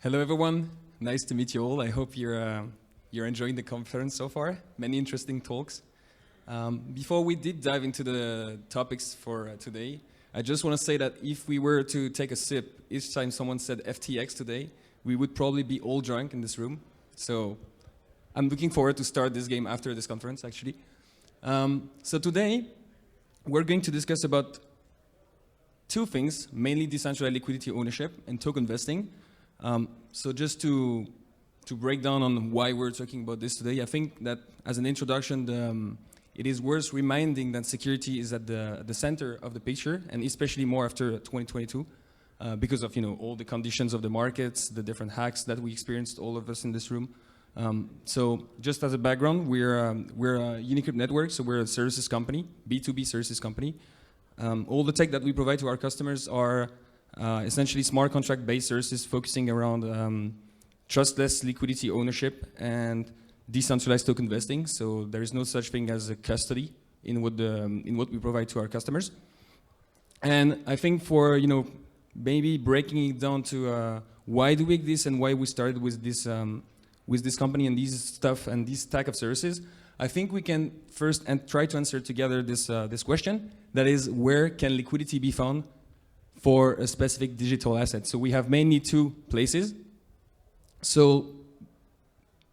Hello, everyone. Nice to meet you all. I hope you're enjoying the conference so far. Many interesting talks. Before we did dive into the topics for today, I just want to say that if we were to take a sip each time someone said FTX today, we would probably be all drunk in this room. So I'm looking forward to start this game after this conference, actually. So today, we're going to discuss about two things, mainly decentralized liquidity ownership and token vesting. So just to break down on why we're talking about this today, I think that as an introduction, it is worth reminding that security is at the center of the picture, and especially more after 2022, because of all the conditions of the markets, the different hacks that we experienced, all of us in this room. So just as a background, we're a Unicrypt network, so we're a services company, B2B services company. All the tech that we provide to our customers are essentially smart contract-based services focusing around trustless liquidity ownership and decentralized token vesting. So there is no such thing as a custody in what we provide to our customers. And I think for maybe breaking it down to why do we do this and why we started with this company and these stuff and this stack of services, I think we can first try to answer together this question. That is, where can liquidity be found for a specific digital asset? So we have mainly two places. So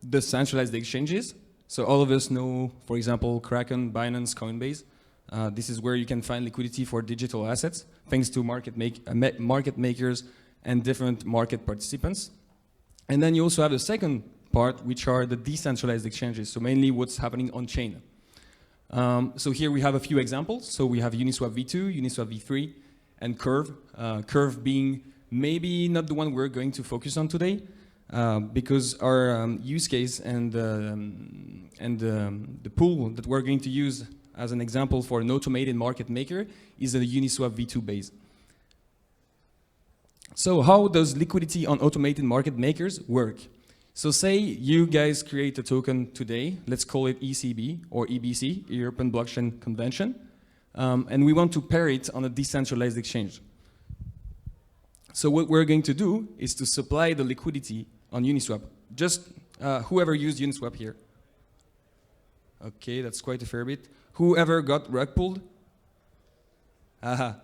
the centralized exchanges. So all of us know, for example, Kraken, Binance, Coinbase. This is where you can find liquidity for digital assets, thanks to market makers and different market participants. And then you also have the second part, which are the decentralized exchanges. So mainly what's happening on chain. So here we have a few examples. So we have Uniswap v2, Uniswap v3, and Curve. Curve being maybe not the one we're going to focus on today, because our use case and the pool that we're going to use as an example for an automated market maker is a Uniswap v2 base. So how does liquidity on automated market makers work? So say you guys create a token today, let's call it ECB or EBC, European Blockchain Convention, and we want to pair it on a decentralized exchange. So what we're going to do is to supply the liquidity on Uniswap. Just whoever used Uniswap here. Okay, that's quite a fair bit. Whoever got rug pulled? Aha,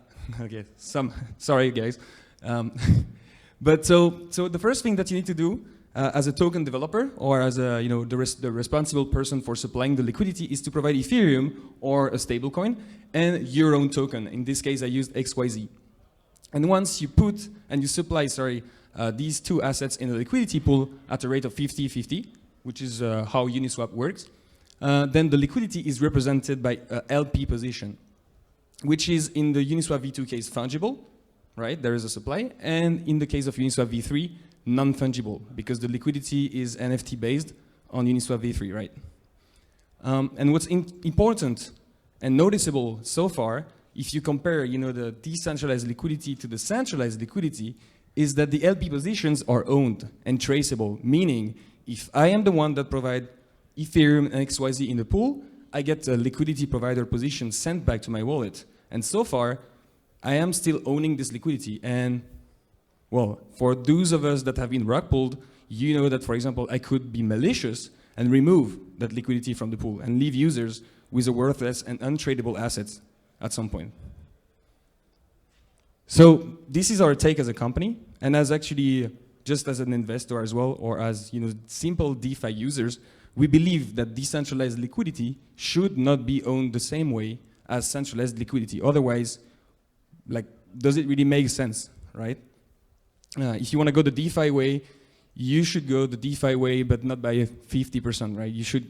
okay, sorry guys. But so the first thing that you need to do as a token developer or as a, the responsible person for supplying the liquidity is to provide Ethereum or a stablecoin and your own token. In this case, I used XYZ. And once you put and you supply, these two assets in a liquidity pool at a rate of 50-50, which is how Uniswap works, then the liquidity is represented by a LP position, which is in the Uniswap v2 case fungible, right? There is a supply, and in the case of Uniswap v3, non-fungible, because the liquidity is NFT based on Uniswap v3, right? And what's important and noticeable so far, if you compare, the decentralized liquidity to the centralized liquidity, is that the LP positions are owned and traceable, meaning if I am the one that provide Ethereum and XYZ in the pool, I get a liquidity provider position sent back to my wallet. And so far, I am still owning this liquidity. And well, for those of us that have been rug pulled, you know that, for example, I could be malicious and remove that liquidity from the pool and leave users with a worthless and untradeable assets at some point. So this is our take as a company, and as actually just as an investor as well, or as simple DeFi users, we believe that decentralized liquidity should not be owned the same way as centralized liquidity. Otherwise, does it really make sense, right? If you want to go the DeFi way, you should go the DeFi way, but not by 50%, right? You should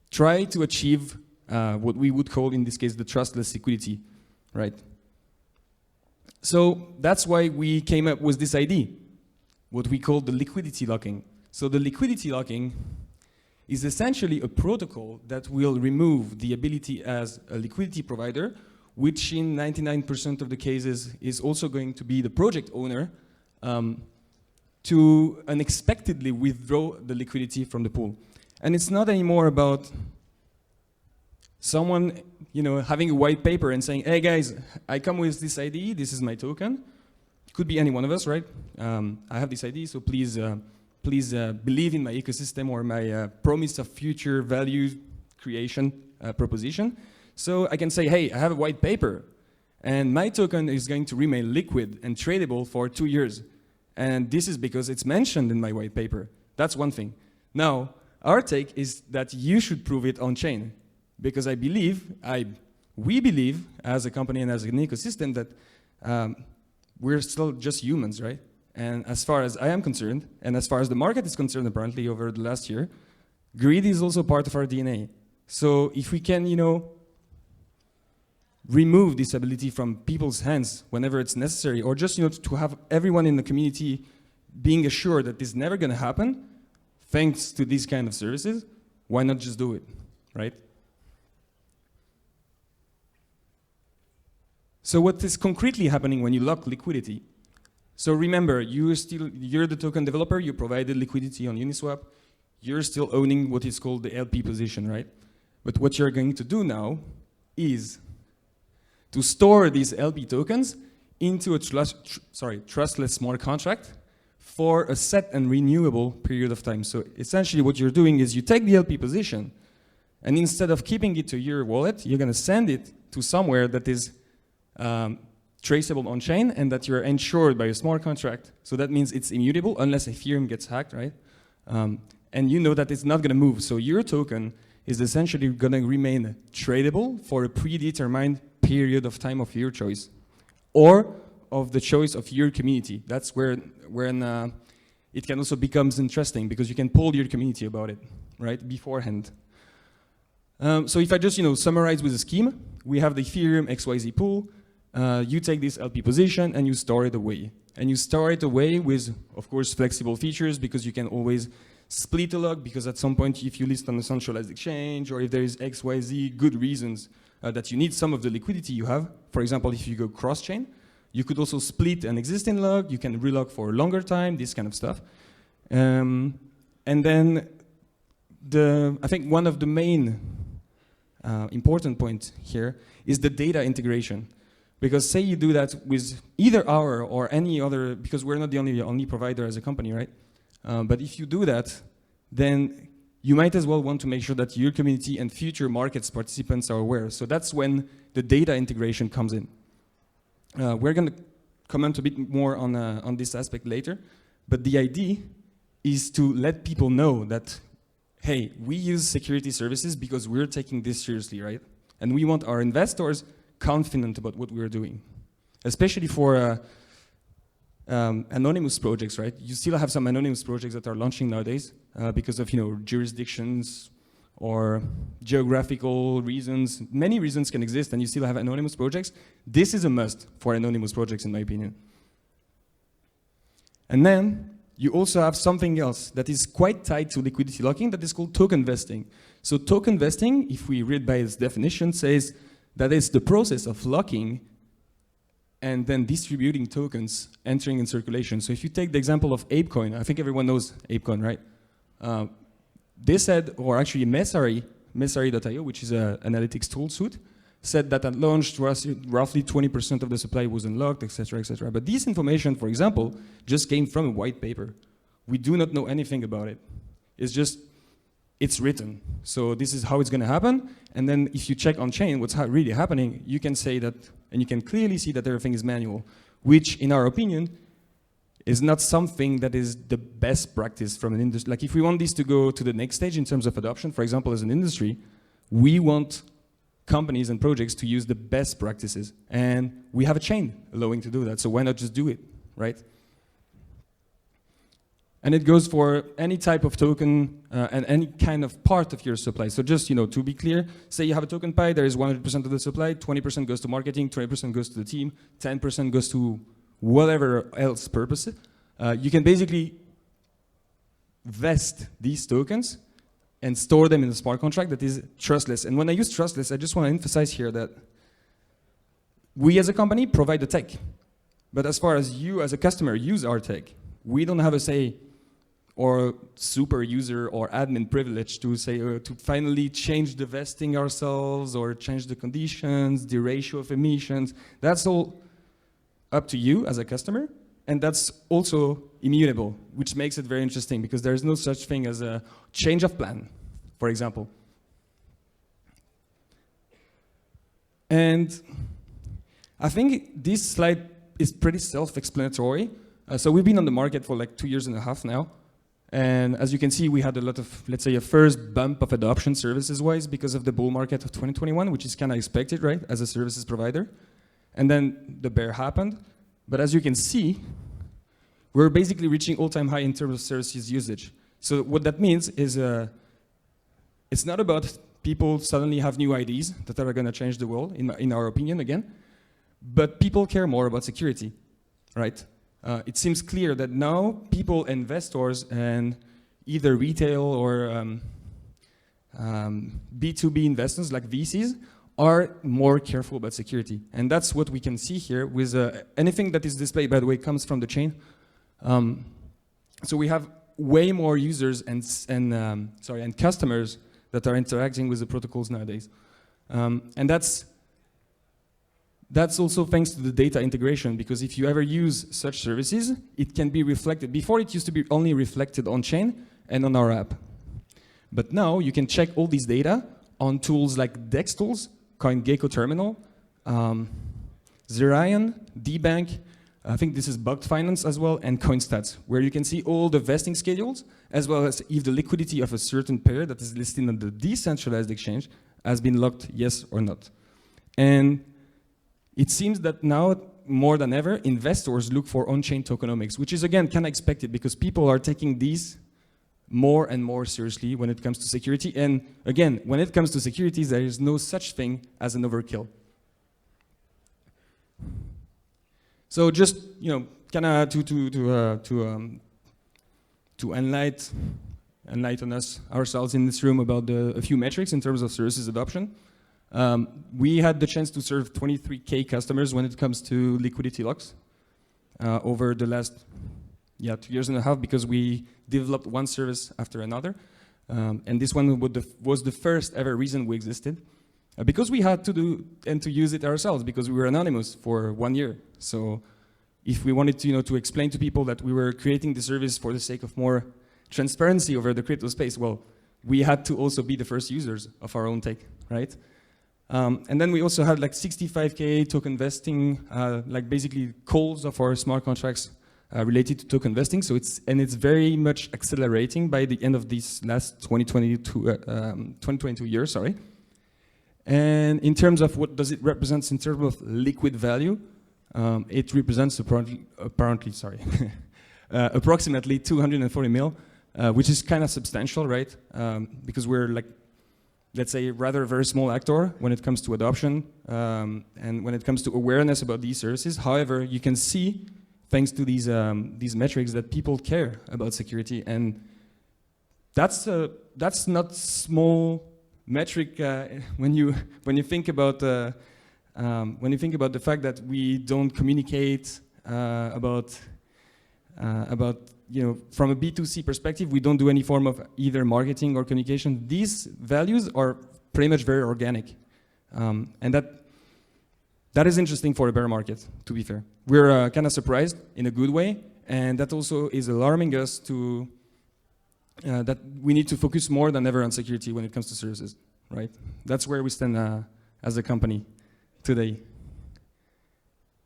try to achieve what we would call, in this case, the trustless liquidity, right? So that's why we came up with this idea, what we call the liquidity locking. So the liquidity locking is essentially a protocol that will remove the ability as a liquidity provider, which in 99% of the cases is also going to be the project owner, to unexpectedly withdraw the liquidity from the pool. And it's not anymore about someone having a white paper and saying, hey guys, I come with this ID, this is my token. It could be any one of us, right? I have this idea, so please believe in my ecosystem or my promise of future value creation proposition. So I can say, hey, I have a white paper, and my token is going to remain liquid and tradable for 2 years. And this is because it's mentioned in my white paper. That's one thing. Now, our take is that you should prove it on-chain, because we believe, as a company and as an ecosystem, that we're still just humans, right? And as far as I am concerned, and as far as the market is concerned, apparently over the last year, greed is also part of our DNA. So if we can, remove this ability from people's hands whenever it's necessary, or just, to have everyone in the community being assured that this is never going to happen, thanks to these kind of services, why not just do it, right? So what is concretely happening when you lock liquidity? So remember, you're the token developer, you provided liquidity on Uniswap, you're still owning what is called the LP position, right? But what you're going to do now is to store these LP tokens into a trustless smart contract for a set and renewable period of time. So essentially what you're doing is you take the LP position, and instead of keeping it to your wallet, you're going to send it to somewhere that is traceable on-chain and that you're insured by a smart contract. So that means it's immutable unless Ethereum gets hacked, right? And you know that it's not going to move. So your token is essentially going to remain tradable for a predetermined period of time of your choice, or of the choice of your community. That's when it can also becomes interesting, because you can poll your community about it, right, beforehand. So if I just summarize with a scheme, we have the Ethereum XYZ pool. You take this LP position and you store it away. And you store it away with, of course, flexible features, because you can always split a lock, because at some point, if you list on a centralized exchange, or if there is XYZ good reasons that you need some of the liquidity you have, for example, if you go cross-chain, you could also split an existing lock, you can relock for a longer time, this kind of stuff. And then I think one of the main important points here is the data integration. Because say you do that with either our or any other, because we're not the only provider as a company, right? But if you do that, then you might as well want to make sure that your community and future markets participants are aware. So that's when the data integration comes in. We're going to comment a bit more on this aspect later, but the idea is to let people know that, hey, we use security services because we're taking this seriously, right? And we want our investors confident about what we're doing, especially for anonymous projects, right? You still have some anonymous projects that are launching nowadays because of jurisdictions or geographical reasons. Many reasons can exist, and you still have anonymous projects. This is a must for anonymous projects, in my opinion. And then you also have something else that is quite tied to liquidity locking that is called token vesting. So token vesting, if we read by its definition, says that it's the process of locking and then distributing tokens entering in circulation. So if you take the example of ApeCoin, I think everyone knows ApeCoin, right? They said, or actually Messari.io, which is an analytics tool suite, said that at launch, roughly 20% of the supply was unlocked, etc., etc. But this information, for example, just came from a white paper. We do not know anything about it. It's written. So this is how it's going to happen. And then if you check on chain what's really happening, you can say that, and you can clearly see that everything is manual, which, in our opinion, is not something that is the best practice from an industry. Like, if we want this to go to the next stage in terms of adoption, for example, as an industry, we want companies and projects to use the best practices. And we have a chain allowing to do that, so why not just do it, right? And it goes for any type of token and any kind of part of your supply. So just, to be clear, say you have a token pie, there is 100% of the supply, 20% goes to marketing, 20% goes to the team, 10% goes to whatever else purpose. You can basically vest these tokens and store them in a smart contract that is trustless. And when I use trustless, I just want to emphasize here that we as a company provide the tech. But as far as you as a customer use our tech, we don't have a say or super user or admin privilege to say, to finally change the vesting ourselves or change the conditions, the ratio of emissions. That's all up to you as a customer. and that's also immutable, which makes it very interesting because there is no such thing as a change of plan, for example. And I think this slide is pretty self-explanatory. So we've been on the market for like 2.5 years now. And as you can see, we had a lot of, let's say, a first bump of adoption services-wise because of the bull market of 2021, which is kind of expected, right, as a services provider. And then the bear happened. But as you can see, we're basically reaching all-time high in terms of services usage. So what that means is it's not about people suddenly have new ideas that are going to change the world, in our opinion, again. But people care more about security, right? It seems clear that now people, investors, and either retail or B2B investors like VCs are more careful about security. And that's what we can see here with anything that is displayed, by the way, comes from the chain. So we have way more users and customers that are interacting with the protocols nowadays. And that's also thanks to the data integration, because if you ever use such services, it can be reflected. Before, it used to be only reflected on-chain and on our app. But now you can check all these data on tools like DEX tools, CoinGecko Terminal, Zerion, DBank, I think this is Bugged Finance as well, and CoinStats, where you can see all the vesting schedules, as well as if the liquidity of a certain pair that is listed on the decentralized exchange has been locked, yes or not. And it seems that now, more than ever, investors look for on-chain tokenomics, which is, again, kind of expected because people are taking these more and more seriously when it comes to security. And again, when it comes to security, there is no such thing as an overkill. So just, kind of to enlighten ourselves in this room about a few metrics in terms of services adoption. We had the chance to serve 23K customers when it comes to liquidity locks over the last 2.5 years because we developed one service after another. And this one was the first ever reason we existed. Because we had to do and to use it ourselves because we were anonymous for 1 year. So if we wanted to explain to people that we were creating the service for the sake of more transparency over the crypto space, well, we had to also be the first users of our own tech, right? And then we also had like 65K token vesting, like basically calls of our smart contracts related to token vesting. So it's very much accelerating by the end of this last 2022 year, sorry. And in terms of what does it represent in terms of liquid value, it represents approximately 240 mil, which is kind of substantial, right? Because we're like, let's say, rather a very small actor when it comes to adoption and when it comes to awareness about these services. However, you can see, thanks to these metrics, that people care about security, and that's not small metric when you think about the fact that we don't communicate about from a B2C perspective, we don't do any form of either marketing or communication. These values are pretty much very organic, and that is interesting for a bear market. To be fair, we're kind of surprised in a good way, and that also is alarming us to. That we need to focus more than ever on security when it comes to services, right? That's where we stand as a company today.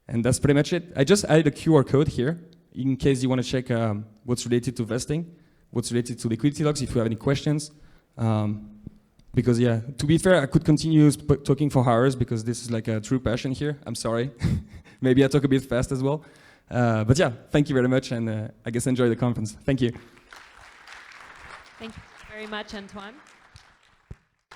And that's pretty much it. I just added a QR code here in case you want to check what's related to vesting, what's related to liquidity logs, if you have any questions. Because to be fair, I could continue talking for hours because this is like a true passion here. I'm sorry. Maybe I talk a bit fast as well. But yeah, thank you very much, and I guess enjoy the conference. Thank you. Thank you very much, Antoine.